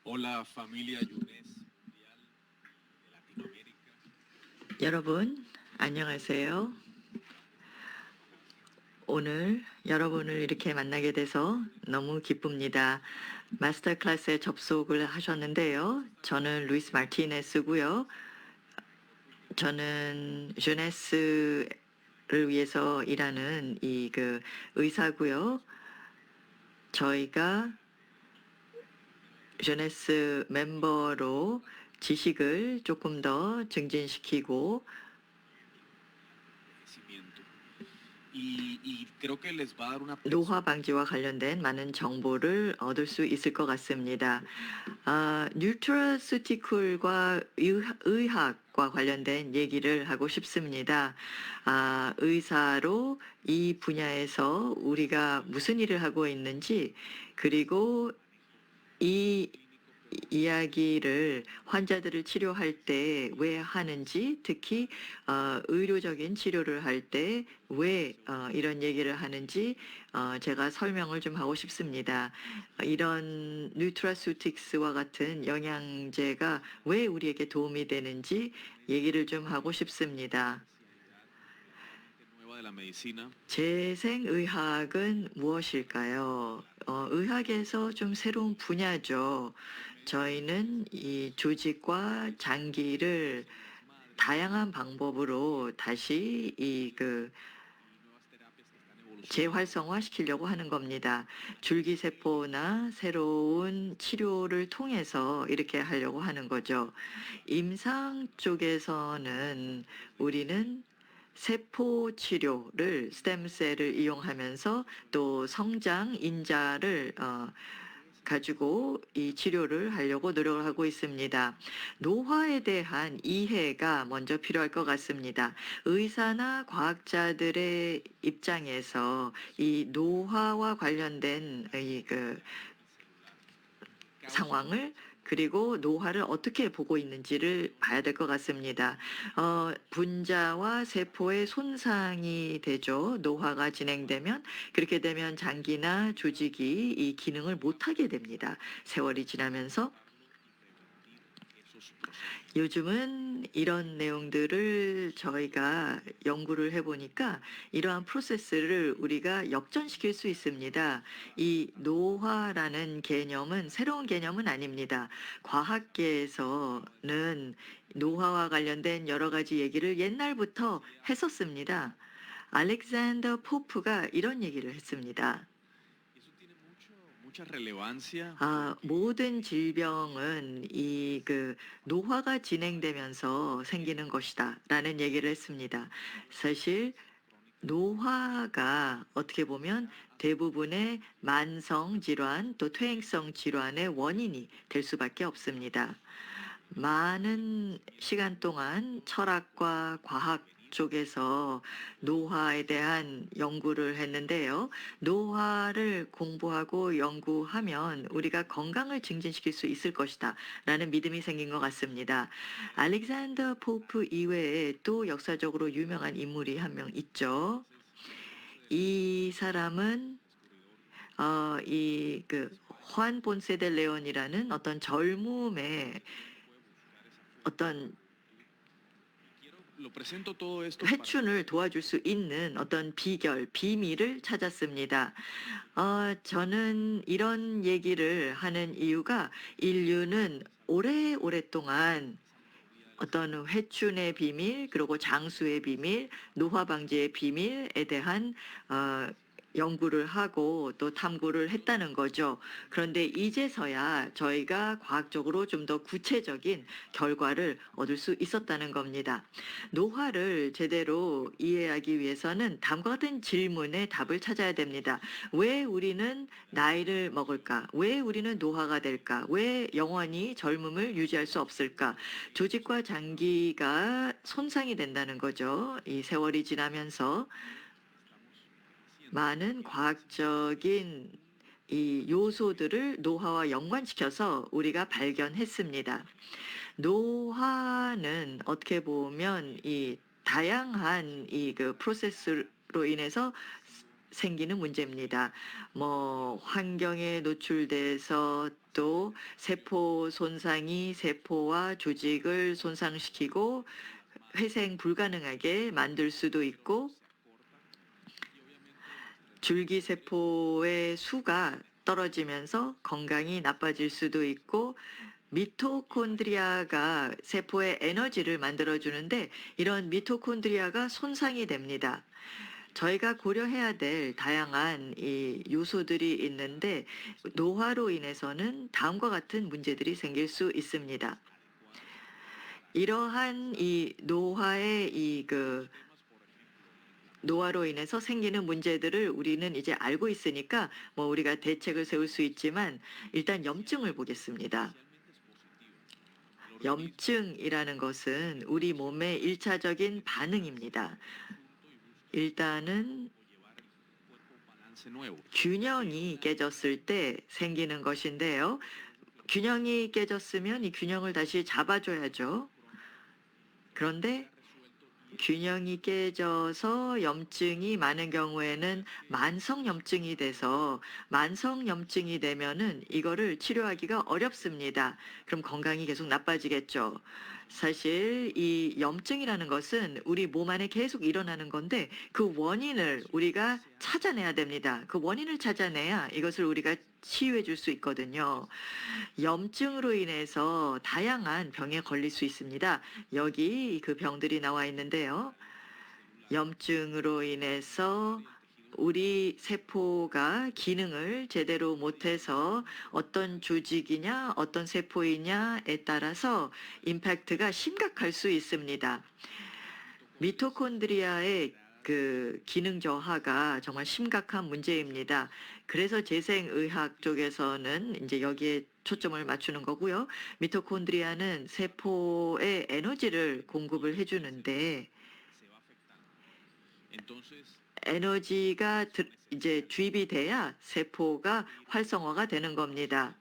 Hola familia Yunes Mundial de Latinoamérica. 여러분, 안녕하세요. 오늘 여러분을 이렇게 만나게 돼서 너무 기쁩니다. 마스터 클래스에 접속을 하셨는데요. 저는 루이스 마르티네스고요. 저는 르네스를 위해서 일하는 의사고요. 저희가 르네스 멤버로 지식을 조금 더 증진시키고 Envejecimiento. Y creo que les va a dar una 노화 방지와 관련된 많은 정보를 얻을 수 있을 것 같습니다. 뉴트라스티쿨과 의학과 관련된 얘기를 하고 싶습니다. 의사로 이 분야에서 우리가 무슨 일을 하고 있는지, 그리고 이 이야기를 환자들을 치료할 때 왜 하는지, 특히 의료적인 치료를 할 때 왜 이런 얘기를 하는지 제가 설명을 좀 하고 싶습니다. 이런 뉴트라수틱스와 같은 영양제가 왜 우리에게 도움이 되는지 얘기를 좀 하고 싶습니다. nueva de la medicina. 재생의학은 무엇일까요? 의학에서 좀 새로운 분야죠. 저희는 이 조직과 장기를 다양한 방법으로 다시 재활성화시키려고 하는 겁니다. 줄기세포나 새로운 치료를 통해서 이렇게 하려고 하는 거죠. 임상 쪽에서는 우리는 세포 치료를 스템셀을 이용하면서 또 성장 인자를 가지고 이 치료를 하려고 노력을 하고 있습니다. 노화에 대한 이해가 먼저 필요할 것 같습니다. 의사나 과학자들의 입장에서 이 노화와 관련된 상황을, 그리고 노화를 어떻게 보고 있는지를 봐야 될 것 같습니다. 분자와 세포의 손상이 되죠. 노화가 진행되면, 그렇게 되면 장기나 조직이 이 기능을 못하게 됩니다. 세월이 지나면서. 요즘은 이런 내용들을 저희가 연구를 해보니까 이러한 프로세스를 우리가 역전시킬 수 있습니다. 이 노화라는 개념은 새로운 개념은 아닙니다. 과학계에서는 노화와 관련된 여러 가지 얘기를 옛날부터 했었습니다. 알렉산더 포프가 이런 얘기를 했습니다. Mucha relevancia. 모든 질병은 노화가 진행되면서 생기는 것이다 라는 얘기를 했습니다. 사실 노화가 어떻게 보면 대부분의 만성 질환 또 퇴행성 질환의 원인이 될 수밖에 없습니다. 많은 시간 동안 철학과 과학 쪽에서 노화에 대한 연구를 했는데요. 노화를 공부하고 연구하면 우리가 건강을 증진시킬 수 있을 것이다 라는 믿음이 생긴 것 같습니다. 알렉산더 포프 이외에 또 역사적으로 유명한 인물이 한 명 있죠. 이 사람은 후안 본세 델 레온이라는 어떤 젊음의 어떤 회춘을 도와줄 수 있는 어떤 비밀을 찾았습니다. 저는 이런 얘기를 하는 이유가 인류는 오랫동안 어떤 회춘의 비밀, 그리고 장수의 비밀, 노화 방지의 비밀에 대한 연구를 하고 또 탐구를 했다는 거죠. 그런데 이제서야 저희가 과학적으로 좀 더 구체적인 결과를 얻을 수 있었다는 겁니다. 노화를 제대로 이해하기 위해서는 다음과 같은 질문에 답을 찾아야 됩니다. 왜 우리는 나이를 먹을까? 왜 우리는 노화가 될까? 왜 영원히 젊음을 유지할 수 없을까? 조직과 장기가 손상이 된다는 거죠. 이 세월이 지나면서 많은 과학적인 이 요소들을 노화와 연관시켜서 우리가 발견했습니다. 노화는 어떻게 보면 이 다양한 프로세스로 인해서 생기는 문제입니다. 뭐 환경에 노출돼서 또 세포 손상이 세포와 조직을 손상시키고 회생 불가능하게 만들 수도 있고 줄기세포의 수가 떨어지면서 건강이 나빠질 수도 있고 미토콘드리아가 세포의 에너지를 만들어주는데 이런 미토콘드리아가 손상이 됩니다. 저희가 고려해야 될 다양한 이 요소들이 있는데 노화로 인해서는 다음과 같은 문제들이 생길 수 있습니다. 이러한 이 노화의 노화로 인해서 생기는 문제들을 우리는 이제 알고 있으니까 뭐 우리가 대책을 세울 수 있지만 일단 염증을 보겠습니다. 염증이라는 것은 우리 몸의 일차적인 반응입니다. 일단은 균형이 깨졌을 때 생기는 것인데요. 균형이 깨졌으면 이 균형을 다시 잡아줘야죠. 그런데 균형이 깨져서 염증이 많은 경우에는 만성염증이 돼서 만성염증이 되면은 이거를 치료하기가 어렵습니다. 그럼 건강이 계속 나빠지겠죠. 사실 이 염증이라는 것은 우리 몸 안에 계속 일어나는 건데 그 원인을 우리가 찾아내야 됩니다. 그 원인을 찾아내야 이것을 우리가 치유해 줄 수 있거든요. 염증으로 인해서 다양한 병에 걸릴 수 있습니다. 여기 그 병들이 나와 있는데요. 염증으로 인해서 우리 세포가 기능을 제대로 못해서 어떤 조직이냐, 어떤 세포이냐에 따라서 임팩트가 심각할 수 있습니다. 미토콘드리아의 그 기능 저하가 정말 심각한 문제입니다. 그래서 재생의학 쪽에서는 이제 여기에 초점을 맞추는 거고요. 미토콘드리아는 세포에 에너지를 공급을 해주는데 에너지가 이제 주입이 돼야 세포가 활성화가 되는 겁니다.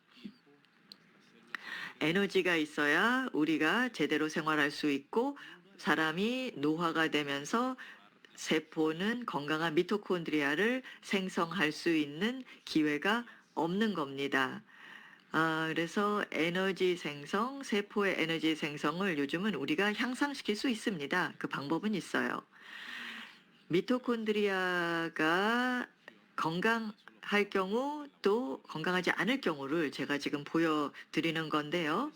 에너지가 있어야 우리가 제대로 생활할 수 있고 사람이 노화가 되면서 세포는 건강한 미토콘드리아를 생성할 수 있는 기회가 없는 겁니다. 그래서 에너지 생성, 세포의 에너지 생성을 요즘은 우리가 향상시킬 수 있습니다. 그 방법은 있어요. 미토콘드리아가 건강할 경우 또 건강하지 않을 경우를 제가 지금 보여드리는 건데요.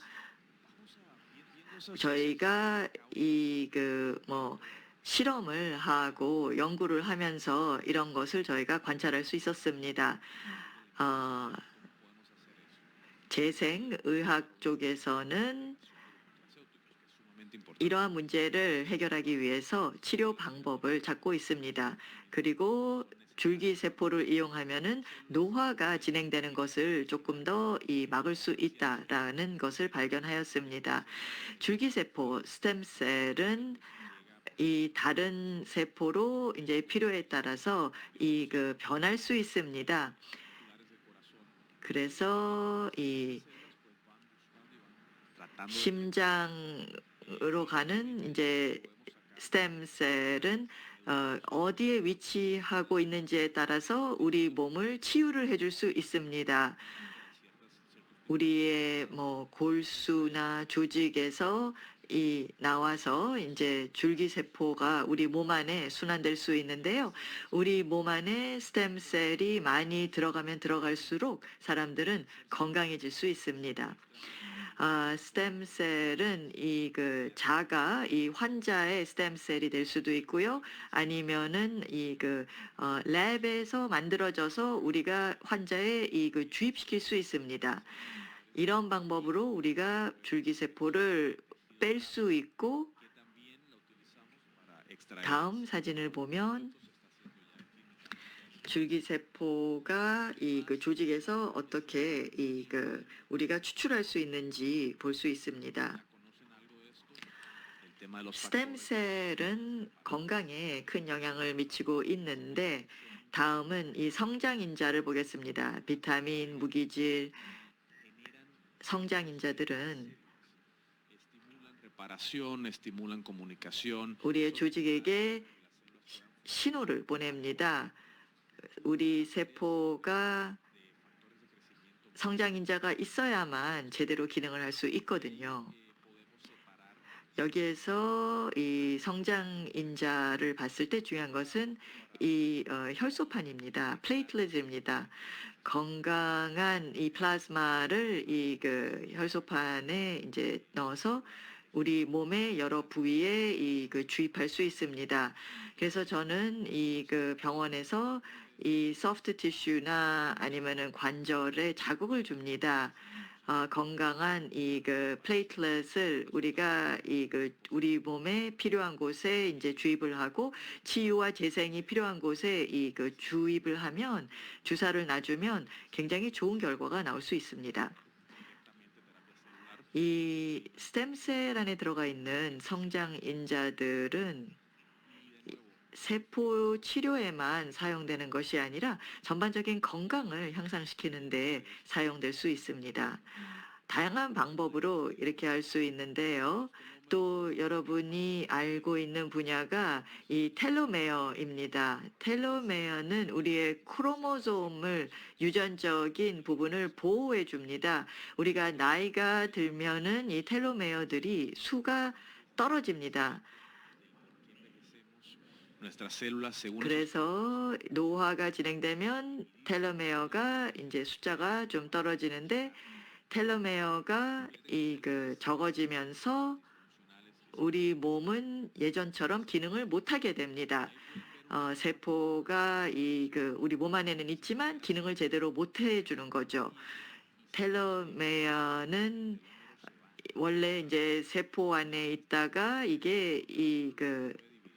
저희가 실험을 하고 연구를 하면서 이런 것을 저희가 관찰할 수 있었습니다. 재생의학 쪽에서는 이러한 문제를 해결하기 위해서 치료 방법을 찾고 있습니다. 그리고 줄기세포를 이용하면은 노화가 진행되는 것을 조금 더 막을 수 있다라는 것을 발견하였습니다. 줄기세포, 스템셀은 이 다른 세포로 이제 필요에 따라서 변할 수 있습니다. 그래서 이 심장으로 가는 이제 스템셀은 어디에 위치하고 있는지에 따라서 우리 몸을 치유를 해줄 수 있습니다. 우리의 뭐 골수나 조직에서 나와서 이제 줄기세포가 우리 몸 안에 순환될 수 있는데요. 우리 몸 안에 스템셀이 많이 들어가면 들어갈수록 사람들은 건강해질 수 있습니다. 스템셀은 이 환자의 스템셀이 될 수도 있고요. 아니면은 랩에서 만들어져서 우리가 환자에 주입시킬 수 있습니다. 이런 방법으로 우리가 줄기세포를 뺄 수 있고 다음 사진을 보면 줄기세포가 조직에서 어떻게 우리가 추출할 수 있는지 볼 수 있습니다. 스템셀은 건강에 큰 영향을 미치고 있는데 다음은 이 성장인자를 보겠습니다. 비타민, 무기질, 성장인자들은 우리의 조직에게 신호를 보냅니다. 우리 세포가 성장인자가 있어야만 제대로 기능을 할 수 있거든요. 여기에서 이 성장인자를 봤을 때 중요한 것은 이 혈소판입니다. 플레이틀렛입니다. 건강한 이 플라즈마를 이 그 혈소판에 이제 넣어서 우리 몸의 여러 부위에 이 그 주입할 수 있습니다. 그래서 저는 이 그 병원에서 이 소프트 티슈나 아니면은 관절에 자극을 줍니다. 건강한 이 그 플레이틀렛을 우리가 이 그 우리 몸에 필요한 곳에 이제 주입을 하고 치유와 재생이 필요한 곳에 이 그 주입을 하면 주사를 놔주면 굉장히 좋은 결과가 나올 수 있습니다. 이 스템셀 안에 들어가 있는 성장인자들은 세포 치료에만 사용되는 것이 아니라 전반적인 건강을 향상시키는 데 사용될 수 있습니다. 다양한 방법으로 이렇게 할 수 있는데요. 또 여러분이 알고 있는 분야가 이 텔로메어입니다. 텔로메어는 우리의 크로모솜을 유전적인 부분을 보호해 줍니다. 우리가 나이가 들면은 이 텔로메어들이 수가 떨어집니다. Nuestras células, según esos 그래서 노화가 진행되면 텔로메어가 이제 숫자가 좀 떨어지는데 텔로메어가 이 그 적어지면서 우리 몸은 예전처럼 기능을 못하게 됩니다. 세포가 이 그 우리 몸 안에는 있지만 기능을 제대로 못 해주는 거죠. 텔로메어는 원래 이제 세포 안에 있다가 이게 이 그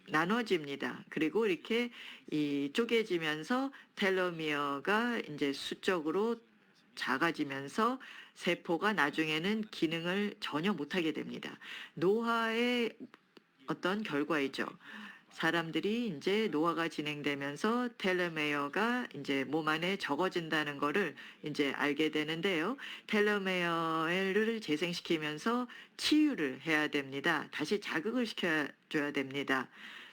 나눠집니다. 그리고 이렇게 이 쪼개지면서 텔로미어가 이제 수적으로 작아지면서 세포가 나중에는 기능을 전혀 못하게 됩니다. 노화의 어떤 결과이죠. 사람들이 이제 노화가 진행되면서 텔로메어가 이제 몸 안에 적어진다는 거를 이제 알게 되는데요. 텔로메어를 재생시키면서 치유를 해야 됩니다. 다시 자극을 시켜줘야 됩니다.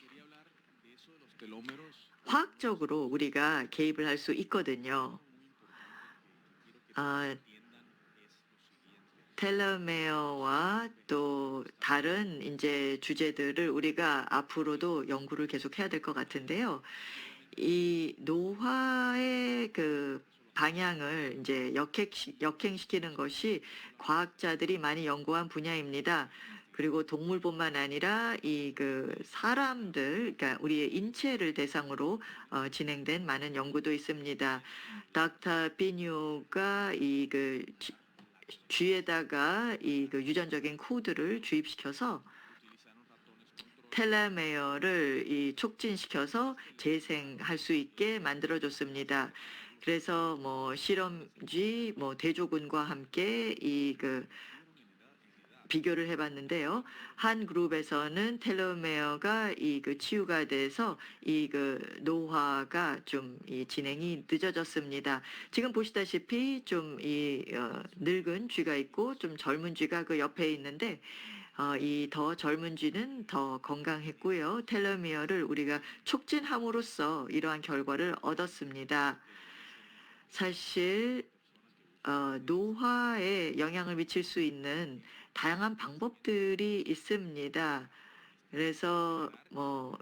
quería hablar de eso de los telómeros. 화학적으로 우리가 개입을 할 수 있거든요. 아, Entiendan es lo siguiente. 텔로메어와 또 다른 이제 주제들을 우리가 앞으로도 연구를 계속 해야 될 것 같은데요. 이 노화의 그 방향을 이제 역행시키는 것이 과학자들이 많이 연구한 분야입니다. 그리고 동물뿐만 아니라 이 그 사람들, 그러니까 우리의 인체를 대상으로 진행된 많은 연구도 있습니다. 닥터 비뉴가 이 그 쥐에다가 이 그 유전적인 코드를 주입시켜서 Utilizaron ratones control 텔레메어를 이 촉진시켜서 재생할 수 있게 만들어줬습니다. 그래서 뭐 실험쥐, 뭐 대조군과 함께 이 그 비교를 해봤는데요. 한 그룹에서는 텔로메어가 이 그 치유가 돼서 이 그 노화가 좀 이 진행이 늦어졌습니다. 지금 보시다시피 좀 이 늙은 쥐가 있고 좀 젊은 쥐가 그 옆에 있는데 이 더 젊은 쥐는 더 건강했고요. 텔로미어를 우리가 촉진함으로써 이러한 결과를 얻었습니다. 사실 노화에 영향을 미칠 수 있는 다양한 방법들이 있습니다. 그래서 뭐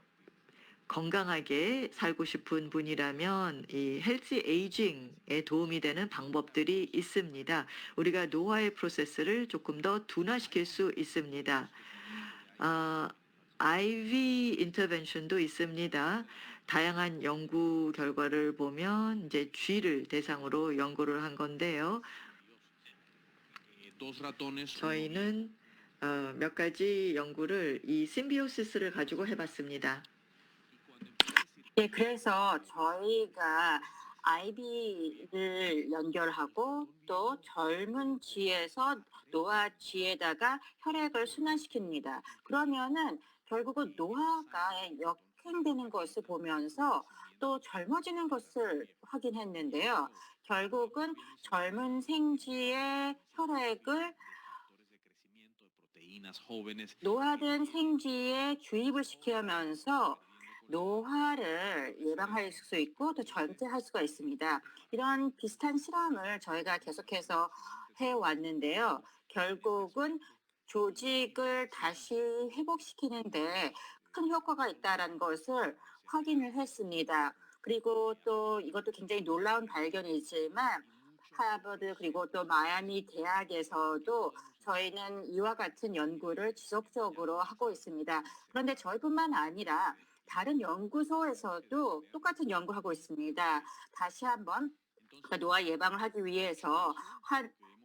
건강하게 살고 싶은 분이라면 이 헬스 에이징에 도움이 되는 방법들이 있습니다. 우리가 노화의 프로세스를 조금 더 둔화시킬 수 있습니다. IV 인터벤션도 있습니다. 다양한 연구 결과를 보면 이제 쥐를 대상으로 연구를 한 건데요. dos ratones. 저희는 몇 가지 연구를 이 심비오시스를 가지고 해봤습니다. 예, 그래서 저희가 IB를 연결하고 또 젊은 쥐에서 노화 쥐에다가 혈액을 순환시킵니다. 그러면은 결국은 노화가 역행되는 것을 보면서 또 젊어지는 것을 확인했는데요. 결국은 젊은 생쥐의 혈액을 노화된 생쥐에 주입을 시키면서 노화를 예방할 수 있고 또 절제할 수가 있습니다. 이런 비슷한 실험을 저희가 계속해서 해왔는데요. 결국은 조직을 다시 회복시키는데 큰 효과가 있다라는 것을 확인을 했습니다. 그리고 또 이것도 굉장히 놀라운 발견이지만 하버드 그리고 또 마이애미 대학에서도 저희는 이와 같은 연구를 지속적으로 하고 있습니다. 그런데 저희뿐만 아니라 다른 연구소에서도 똑같은 연구하고 있습니다. 다시 한번 노화 예방을 하기 위해서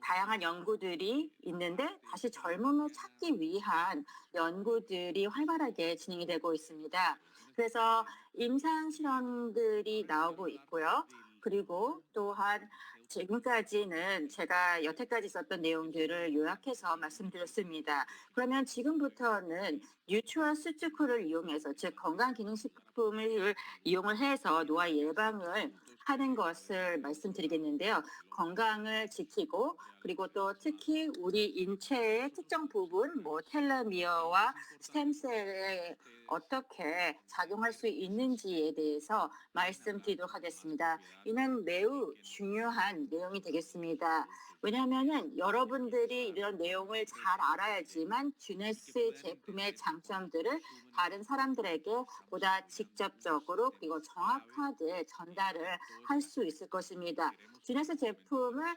다양한 연구들이 있는데 다시 젊음을 찾기 위한 연구들이 활발하게 진행이 되고 있습니다. 그래서 임상 실험들이 나오고 있고요. 그리고 또한 지금까지는 제가 여태까지 썼던 내용들을 요약해서 말씀드렸습니다. 그러면 지금부터는 뉴트럴 수축호를 이용해서 즉 건강기능식품을 이용을 해서 노화 예방을 하는 것을 말씀드리겠는데요. 건강을 지키고 그리고 또 특히 우리 인체의 특정 부분, 텔레미어와 스템셀에 어떻게 작용할 수 있는지에 대해서 말씀드리도록 하겠습니다. 이는 매우 중요한 내용이 되겠습니다. 왜냐하면 여러분들이 이런 내용을 잘 알아야지만 주네스 제품의 장점들을 다른 사람들에게 보다 직접적으로 그리고 정확하게 전달을 할 수 있을 것입니다. 주네스 제품을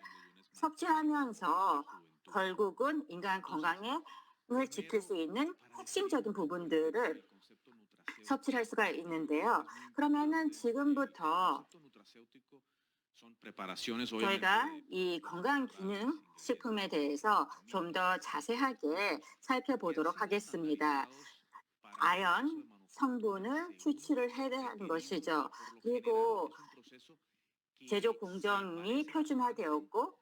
섭취하면서 결국은 인간 건강을 지킬 수 있는 핵심적인 부분들을 섭취할 수가 있는데요. 그러면은 지금부터 저희가 이 건강기능식품에 대해서 좀 더 자세하게 살펴보도록 하겠습니다. 아연 성분을 추출을 해야 하는 것이죠. 그리고 제조 공정이 표준화되었고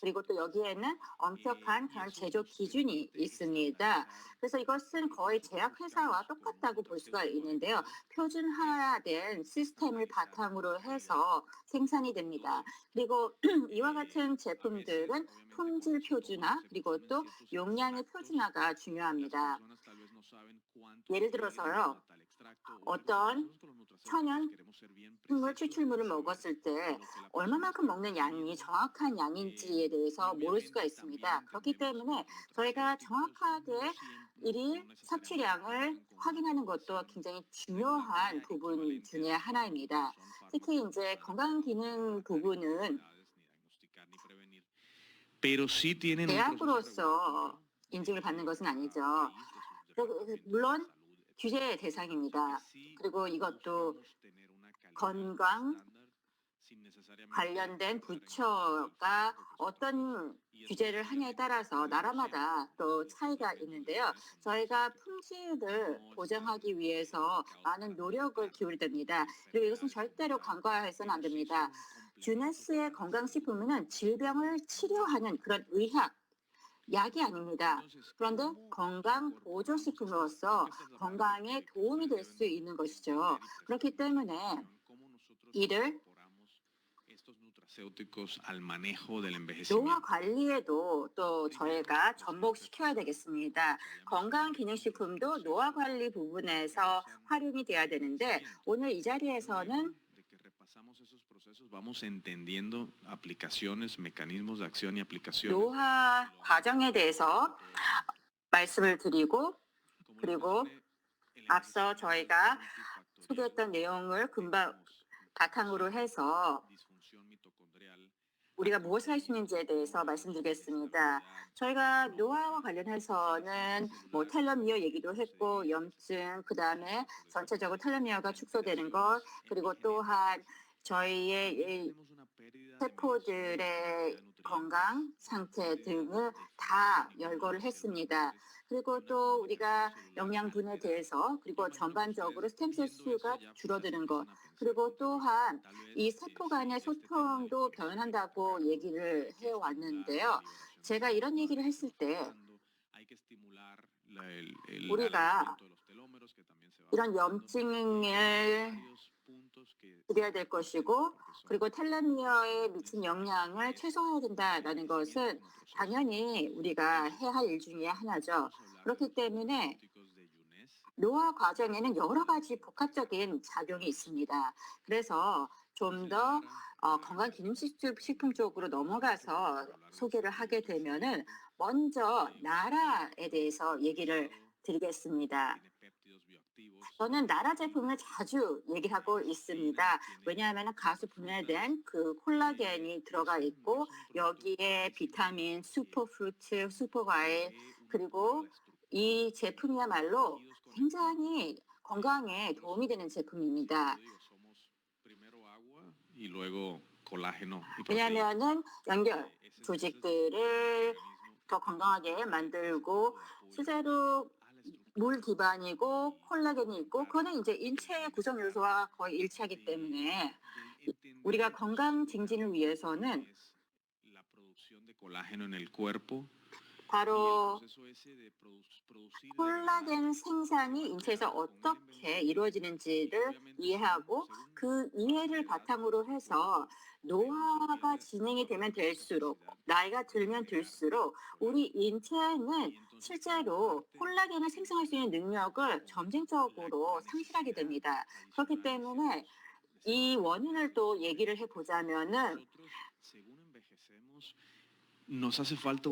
그리고 또 여기에는 엄격한 그런 제조 기준이 있습니다. 그래서 이것은 거의 제약회사와 똑같다고 볼 수가 있는데요. 표준화된 시스템을 바탕으로 해서 생산이 됩니다. 그리고 이와 같은 제품들은 품질 표준화 그리고 또 용량의 표준화가 중요합니다. 예를 들어서요. 어떤 천연 식물 추출물을 먹었을 때 얼마만큼 먹는 양이 정확한 양인지에 대해서 모를 수가 있습니다. 그렇기 때문에 저희가 정확하게 일일 섭취량을 확인하는 것도 굉장히 중요한 부분 중에 하나입니다. 특히 이제 건강기능 부분은 대학으로서 인증을 받는 것은 아니죠. 물론 규제 대상입니다. 그리고 이것도 건강 관련된 부처가 어떤 규제를 하냐에 따라서 나라마다 또 차이가 있는데요. 저희가 품질을 보장하기 위해서 많은 노력을 기울여야 됩니다. 그리고 이것은 절대로 간과해서는 안 됩니다. 주네스의 건강식품은 질병을 치료하는 그런 의학, 약이 아닙니다. 그런데 건강 보조식품으로서 건강에 도움이 될 수 있는 것이죠. 그렇기 때문에 이를 노화 관리에도 또 저희가 접목시켜야 되겠습니다. 건강기능식품도 노화 관리 부분에서 활용이 돼야 되는데 오늘 이 자리에서는 노화 과정에 대해서 말씀을 드리고 그리고 앞서 저희가 소개했던 내용을 금방 바탕으로 해서 우리가 무엇을 할 수 있는지에 대해서 말씀드리겠습니다. 저희가 노화와 관련해서는 텔레미어 얘기도 했고 염증, 그다음에 전체적으로 텔레미어가 축소되는 것, 그리고 또한 저희의 세포들의 건강 상태 등을 다 열거를 했습니다. 그리고 또 우리가 영양분에 대해서 그리고 전반적으로 스템셀 수가 줄어드는 것 그리고 또한 이 세포 간의 소통도 변한다고 얘기를 해왔는데요. 제가 이런 얘기를 했을 때 우리가 이런 염증을 줄여야 될 것이고 그리고 텔레미어에 미친 영향을 최소화해야 된다는 것은 당연히 우리가 해야 할 일 중에 하나죠. 그렇기 때문에 노화 과정에는 여러 가지 복합적인 작용이 있습니다. 그래서 좀 더 건강기능식품 쪽으로 넘어가서 소개를 하게 되면은 먼저 나라에 대해서 얘기를 드리겠습니다. 저는 나라 제품을 자주 얘기하고 있습니다. 왜냐하면 가수 분해된 그 콜라겐이 들어가 있고 여기에 비타민, 슈퍼프루트, 슈퍼과일 그리고 이 제품이야말로 굉장히 건강에 도움이 되는 제품입니다. 왜냐하면은 연결 조직들을 더 건강하게 만들고 실제로 물 기반이고 콜라겐이 있고 그거는 이제 인체의 구성 요소와 거의 일치하기 때문에 우리가 건강 증진을 위해서는 바로 콜라겐 생산이 인체에서 어떻게 이루어지는지를 이해하고 그 이해를 바탕으로 해서 노화가 진행이 되면 될수록 나이가 들면 들수록 우리 인체는 실제로 콜라겐을 생성할 수 있는 능력을 점진적으로 상실하게 됩니다. 그렇기 때문에 이 원인을 또 얘기를 해보자면은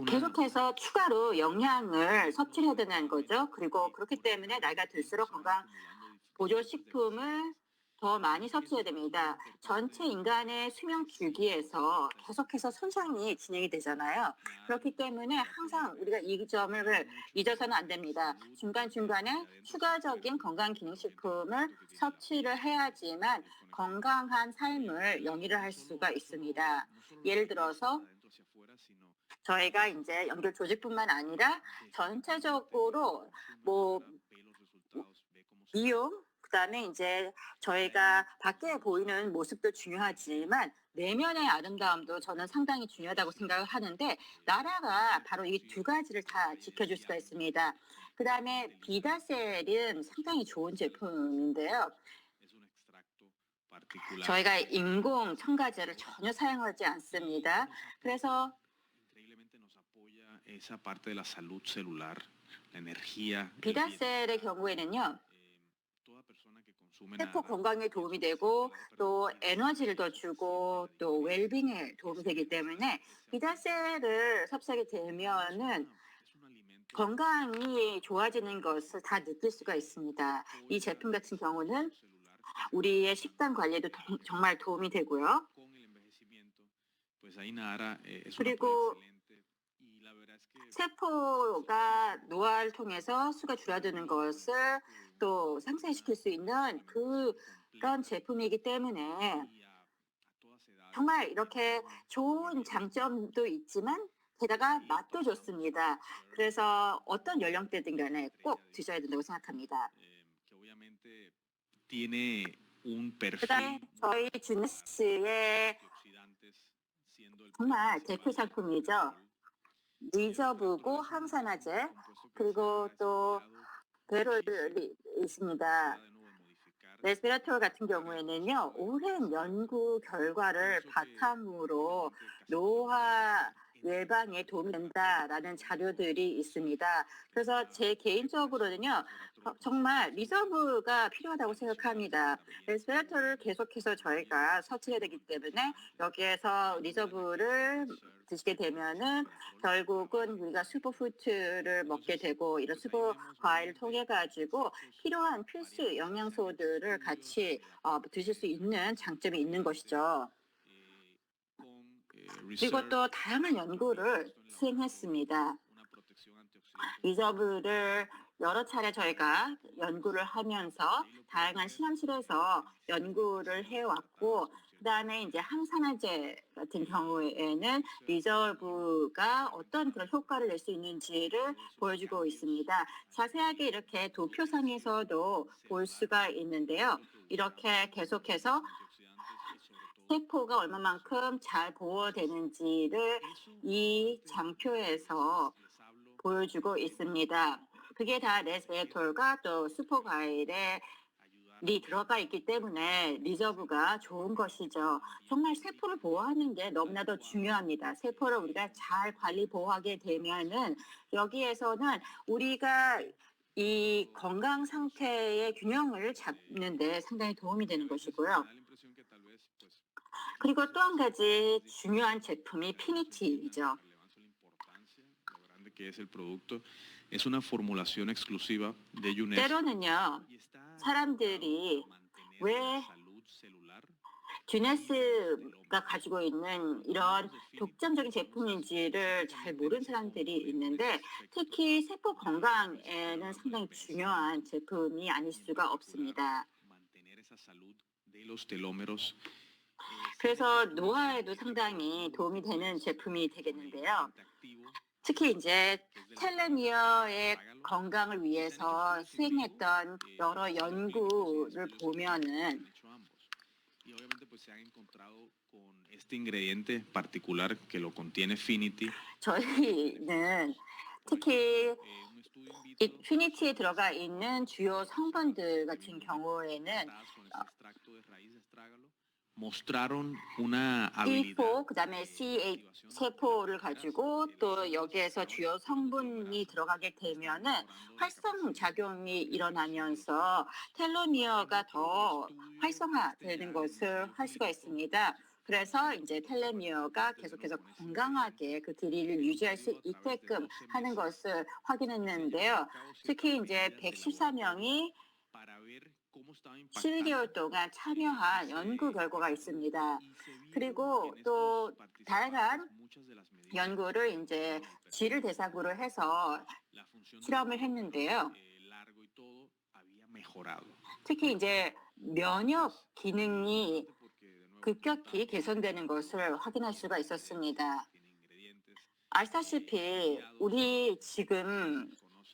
계속해서 추가로 영양을 섭취를 해야 되는 거죠. 그리고 그렇기 때문에 나이가 들수록 건강 보조식품을 더 많이 섭취해야 됩니다. 전체 인간의 수명 주기에서 계속해서 손상이 진행이 되잖아요. 그렇기 때문에 항상 우리가 이 점을 잊어서는 안 됩니다. 중간중간에 추가적인 건강기능식품을 섭취를 해야지만 건강한 삶을 영위를 할 수가 있습니다. 예를 들어서 저희가 이제 연결 조직뿐만 아니라 전체적으로 뭐 미용, 그다음에 이제 저희가 밖에 보이는 모습도 중요하지만 내면의 아름다움도 저는 상당히 중요하다고 생각을 하는데 나라가 바로 이 두 가지를 다 지켜줄 수가 있습니다. 그다음에 비다셀은 상당히 좋은 제품인데요. 저희가 인공 첨가제를 전혀 사용하지 않습니다. 그래서 비다셀의 경우에는요. 세포 건강에 도움이 되고 또 에너지를 더 주고 또 웰빙에 도움이 되기 때문에 비다셀을 섭취하게 되면은 건강이 좋아지는 것을 다 느낄 수가 있습니다. 이 제품 같은 경우는 우리의 식단 관리에도 정말 도움이 되고요. 그리고 세포가 노화를 통해서 수가 줄어드는 것을 또 상쇄시킬 수 있는 그런 제품이기 때문에 정말 이렇게 좋은 장점도 있지만 게다가 맛도 좋습니다. 그래서 어떤 연령대든 간에 꼭 드셔야 된다고 생각합니다. 그다음에 저희 주네스의 정말 대표 상품이죠. 리저브고 항산화제 그리고 또 베롤이 있습니다. 레스베라톨 같은 경우에는요, 오랜 연구 결과를 바탕으로 노화 예방에 도움이 된다라는 자료들이 있습니다. 그래서 제 개인적으로는요, 정말 리저브가 필요하다고 생각합니다. 레스베라톨을 계속해서 저희가 섭취해야 되기 때문에 여기에서 리저브를 드시게 되면은 결국은 우리가 슈퍼푸드를 먹게 되고 이런 슈퍼 과일을 통해 가지고 필요한 필수 영양소들을 같이 드실 수 있는 장점이 있는 것이죠. 그리고 또 다양한 연구를 수행했습니다. 리저브를 여러 차례 저희가 연구를 하면서 다양한 실험실에서 연구를 해왔고 그다음에 이제 항산화제 같은 경우에는 리저브가 어떤 그런 효과를 낼 수 있는지를 보여주고 있습니다. 자세하게 이렇게 도표상에서도 볼 수가 있는데요. 이렇게 계속해서 세포가 얼마만큼 잘 보호되는지를 이 장표에서 보여주고 있습니다. 그게 다 레스베라톨과 또 슈퍼과일에 들어가 있기 때문에 리저브가 좋은 것이죠. 정말 세포를 보호하는 게 너무나도 중요합니다. 세포를 우리가 잘 관리 보호하게 되면은 여기에서는 우리가 이 건강 상태의 균형을 잡는 데 상당히 도움이 되는 것이고요. 그리고 또 한 가지 중요한 제품이 피니티이죠. que es el producto, es una formulación exclusiva de UNESCO 때로는요, y está 사람들이 mantener 왜 la salud celular 듀네스가 가지고 있는 이런 독점적인 제품인지를 잘 모르는 사람들이 있는데 특히 세포 건강에는 상당히 중요한 제품이 아닐 수가 없습니다. mantener esa salud de los telómeros. 그래서 노화에도 상당히 도움이 되는 제품이 되겠는데요. 특히 이제 텔레미어의 건강을 위해서 수행했던 여러 연구를 보면은 Y obviamente pues se han encontrado con este ingrediente particular que lo contiene Finity. 저희는 특히 Un estudio in 이 vitro 피니티에 들어가 있는 주요 성분들 같은 경우에는 tratadas con este extracto de raíz de estrágalo mostraron una habilidad E4 그다음에 C8 세포를 가지고 또 여기에서 주요 성분이 들어가게 되면은 활성 작용이 일어나면서 텔로미어가 더 활성화되는 것을 할 수가 있습니다. 그래서 이제 텔레미어가 계속해서 건강하게 그 길이를 유지할 수 있게끔 하는 것을 확인했는데요. 특히 이제 114명이 12개월 동안 참여한 연구 결과가 있습니다. 그리고 또 다양한 연구를 이제 쥐를 대상으로 해서 실험을 했는데요. 특히 이제 면역 기능이 급격히 개선되는 것을 확인할 수가 있었습니다. 아시다시피 우리 지금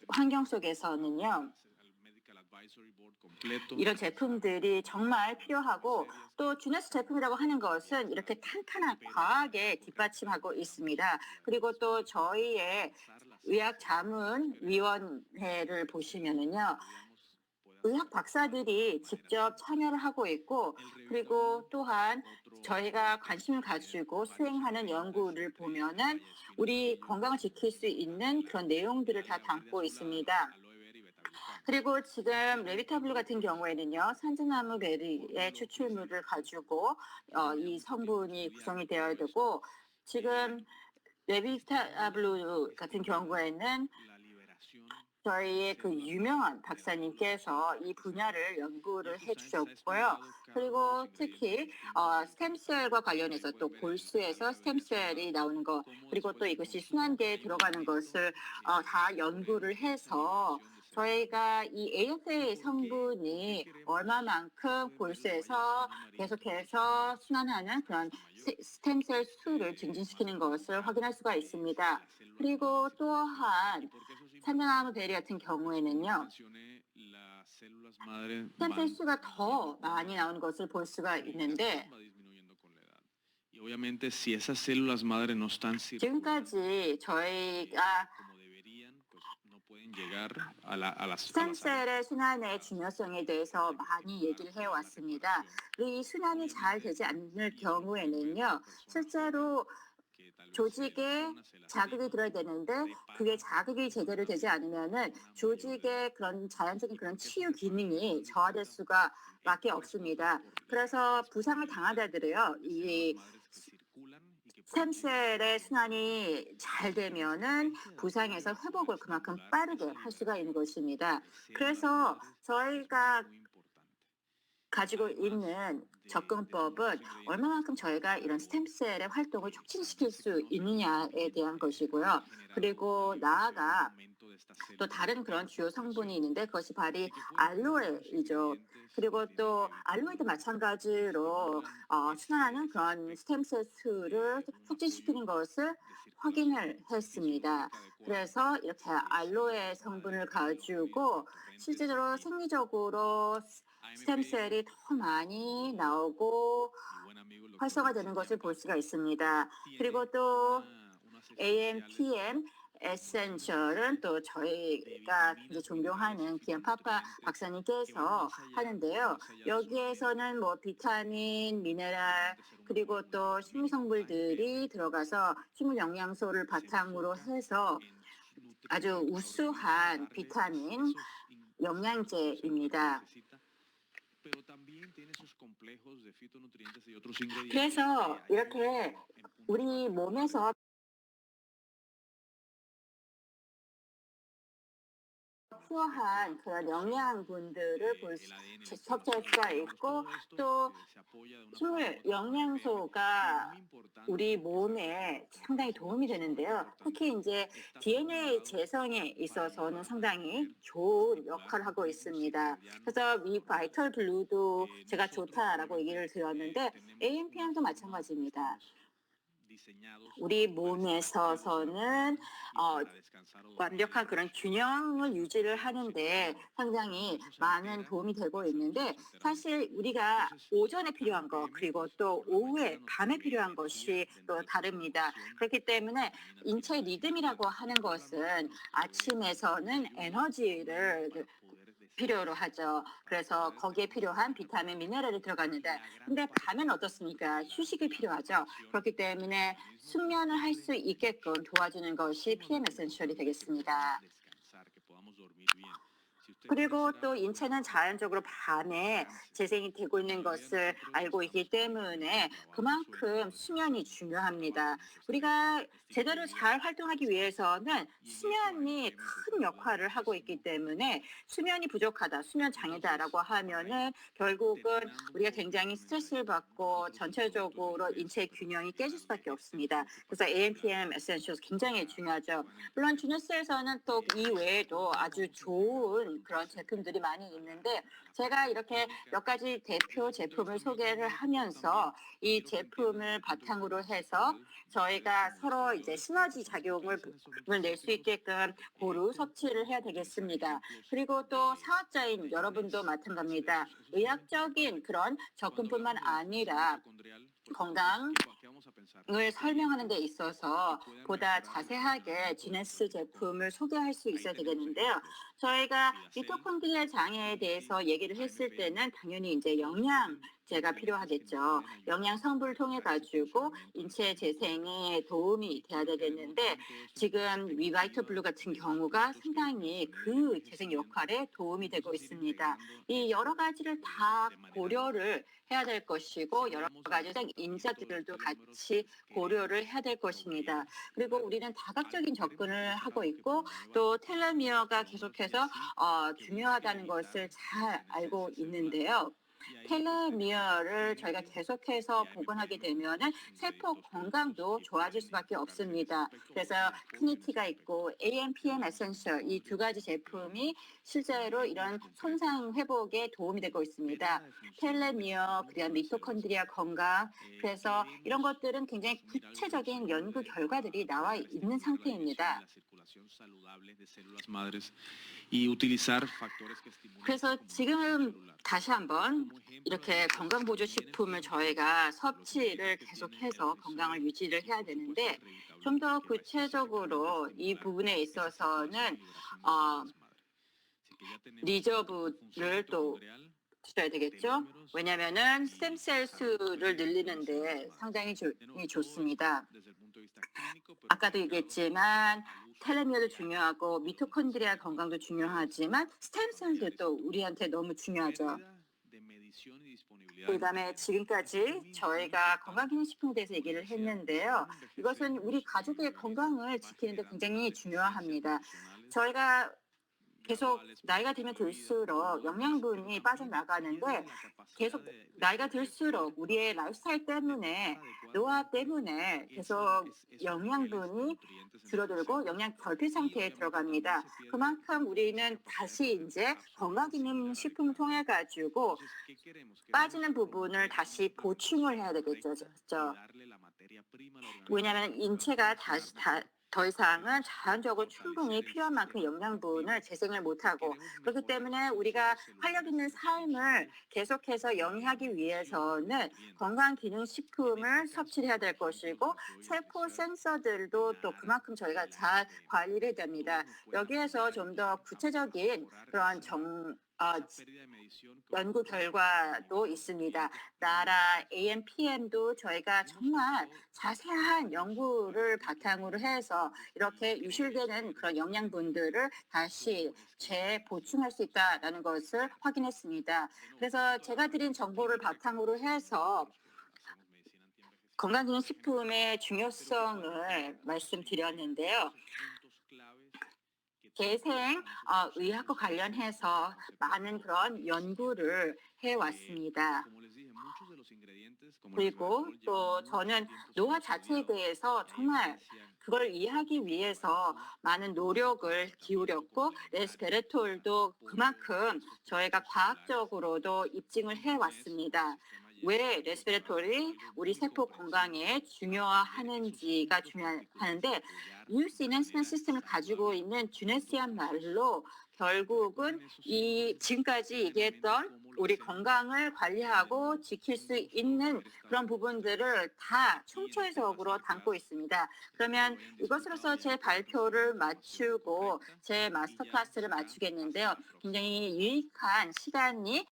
환경 속에서는요. 이런 제품들이 정말 필요하고 또 듀네스 제품이라고 하는 것은 이렇게 탄탄한 과학에 뒷받침하고 있습니다. 그리고 또 저희의 의학자문위원회를 보시면은요. 의학 박사들이 직접 참여를 하고 있고 그리고 또한 저희가 관심을 가지고 수행하는 연구를 보면은 우리 건강을 지킬 수 있는 그런 내용들을 다 담고 있습니다. 그리고 지금 레비타블루 같은 경우에는요, 산자나무 베리의 추출물을 가지고 이 성분이 구성이 되어야 되고, 지금 레비타블루 같은 경우에는 저희의 그 유명한 박사님께서 이 분야를 연구를 해주셨고요. 그리고 특히 스템셀과 관련해서 또 골수에서 스템셀이 나오는 것, 그리고 또 이것이 순환계에 들어가는 것을 다 연구를 해서 저희가 이 AFA 성분이 얼마만큼 골수에서 계속해서 순환하는 그런 스템셀 수를 증진시키는 것을 확인할 수가 있습니다. 그리고 또한 산자나무 베리 같은 경우에는요. 스템셀 수가 더 많이 나오는 것을 볼 수가 있는데 지금까지 저희가 스템셀의 순환의 중요성에 대해서 많이 얘기를 해왔습니다. 이 순환이 잘 되지 않을 경우에는요, 실제로 조직에 자극이 들어야 되는데 그게 자극이 제대로 되지 않으면은 조직의 그런 자연적인 그런 치유 기능이 저하될 수가 밖에 없습니다. 그래서 부상을 당하다들어요. 이 스템셀의 순환이 잘 되면은 부상에서 회복을 그만큼 빠르게 할 수가 있는 것입니다. 그래서 저희가 가지고 있는 접근법은 얼마만큼 저희가 이런 스템셀의 활동을 촉진시킬 수 있느냐에 대한 것이고요. 그리고 나아가 또 다른 그런 주요 성분이 있는데 그것이 바로 알로에이죠. 그리고 또 알로에도 마찬가지로 순환하는 그런 스템셀 수를 촉진시키는 것을 확인을 했습니다. 그래서 이렇게 알로에 성분을 가지고 실제로 생리적으로 스템셀이 더 많이 나오고 활성화되는 것을 볼 수가 있습니다. 그리고 또 AM, PM, 에센셜은 또 저희가 이제 존경하는 기안 파파 박사님께서 하는데요. 여기에서는 뭐 비타민, 미네랄 그리고 또 식물 성분들이 들어가서 식물 영양소를 바탕으로 해서 아주 우수한 비타민 영양제입니다. 그래서 이렇게 우리 몸에서 필요한 그런 영양분들을 섭취할 수가 있고 또 식물 영양소가 우리 몸에 상당히 도움이 되는데요. 특히 이제 DNA 재성에 있어서는 상당히 좋은 역할을 하고 있습니다. 그래서 이 바이털 블루도 제가 좋다라고 얘기를 드렸는데 AMPM도 마찬가지입니다. 우리 몸에서는 완벽한 그런 균형을 유지를 하는데 상당히 많은 도움이 되고 있는데 사실 우리가 오전에 필요한 것 그리고 또 오후에 밤에 필요한 것이 또 다릅니다. 그렇기 때문에 인체 리듬이라고 하는 것은 아침에서는 에너지를 필요로 하죠. 그래서 거기에 필요한 비타민, 미네랄이 들어갔는데 근데 밤엔 어떻습니까? 휴식이 필요하죠. 그렇기 때문에 숙면을 할 수 있게끔 도와주는 것이 PM 에센셜이 되겠습니다. 그리고 또 인체는 자연적으로 밤에 재생이 되고 있는 것을 알고 있기 때문에 그만큼 수면이 중요합니다. 우리가 제대로 잘 활동하기 위해서는 수면이 큰 역할을 하고 있기 때문에 수면이 부족하다, 수면 장애다라고 하면은 결국은 우리가 굉장히 스트레스를 받고 전체적으로 인체 균형이 깨질 수밖에 없습니다. 그래서 AMPM 에센셜 굉장히 중요하죠. 물론 주네스에서는 또 이 외에도 아주 좋은 그런 제품들이 많이 있는데 제가 이렇게 몇 가지 대표 제품을 소개를 하면서 이 제품을 바탕으로 해서 저희가 서로 이제 시너지 작용을 낼 수 있게끔 고루 섭취를 해야 되겠습니다. 그리고 또 사업자인 여러분도 마찬가지입니다. 의학적인 그런 접근뿐만 아니라 건강을 설명하는 데 있어서 보다 자세하게 지네스 제품을 소개할 수 있어야 되겠는데요. 저희가 미토콘드리아 장애에 대해서 얘기를 했을 때는 당연히 이제 영양제가 필요하겠죠. 영양 성분을 통해 가지고 인체 재생에 도움이 돼야 되겠는데 지금 위바이터 블루 같은 경우가 상당히 그 재생 역할에 도움이 되고 있습니다. 이 여러 가지를 다 고려를 해야 될 것이고 여러 가지 인자들도 같이 고려를 해야 될 것입니다. 그리고 우리는 다각적인 접근을 하고 있고 또 텔레미어가 계속해서 중요하다는 것을 잘 알고 있는데요. 텔레미어를 저희가 계속해서 복원하게 되면은 세포 건강도 좋아질 수밖에 없습니다. 그래서 크니티가 있고 AMPM 에센셜 이 두 가지 제품이 실제로 이런 손상 회복에 도움이 되고 있습니다. 텔레미어, 그다음 미토콘드리아 건강, 그래서 이런 것들은 굉장히 구체적인 연구 결과들이 나와 있는 상태입니다. 그래서 지금 다시 한번 이렇게 건강보조식품을 저희가 섭취를 계속해서 건강을 유지를 해야 되는데 좀 더 구체적으로 이 부분에 있어서는 리저브를 또 주셔야 되겠죠. 왜냐하면은 스템셀 수를 늘리는데 상당히 좋습니다. 아까도 얘기했지만 텔레미어도 중요하고 미토콘드리아 건강도 중요하지만 스템셀도 또 우리한테 너무 중요하죠. 그다음에 지금까지 저희가 건강기능식품에 대해서 얘기를 했는데요. 이것은 우리 가족의 건강을 지키는 데 굉장히 중요합니다. 저희가 계속 나이가 들면 들수록 영양분이 빠져나가는데 계속 나이가 들수록 우리의 라이프스타일 때문에 노화 때문에 계속 영양분이 줄어들고 영양 결핍 상태에 들어갑니다. 그만큼 우리는 다시 이제 건강기능식품을 통해 가지고 빠지는 부분을 다시 보충을 해야 되겠죠. 왜냐하면 인체가 더 이상은 자연적으로 충분히 필요한 만큼 영양분을 재생을 못하고 그렇기 때문에 우리가 활력 있는 삶을 계속해서 영위하기 위해서는 건강기능식품을 섭취를 해야 될 것이고 세포 센서들도 또 그만큼 저희가 잘 관리를 해야 됩니다. 여기에서 좀 더 구체적인 그런 연구 결과도 있습니다. 나라 AMPM도 저희가 정말 자세한 연구를 바탕으로 해서 이렇게 유실되는 그런 영양분들을 다시 재보충할 수 있다는 것을 확인했습니다. 그래서 제가 드린 정보를 바탕으로 해서 건강기능식품의 중요성을 말씀드렸는데요. 재생 의학과 관련해서 많은 그런 연구를 해왔습니다. 그리고 또 저는 노화 자체에 대해서 정말 그걸 이해하기 위해서 많은 노력을 기울였고 레스베라톨도 그만큼 저희가 과학적으로도 입증을 해왔습니다. 왜 레스베라톨이 우리 세포 건강에 중요하는지가 중요하는데 이웃이는 신경 시스템을 가지고 있는 주네시아말로 결국은 이 지금까지 얘기했던 우리 건강을 관리하고 지킬 수 있는 그런 부분들을 다 총체적으로 담고 있습니다. 그러면 이것으로서 제 발표를 마치고 제 마스터 클래스를 마치겠는데요. 굉장히 유익한 시간이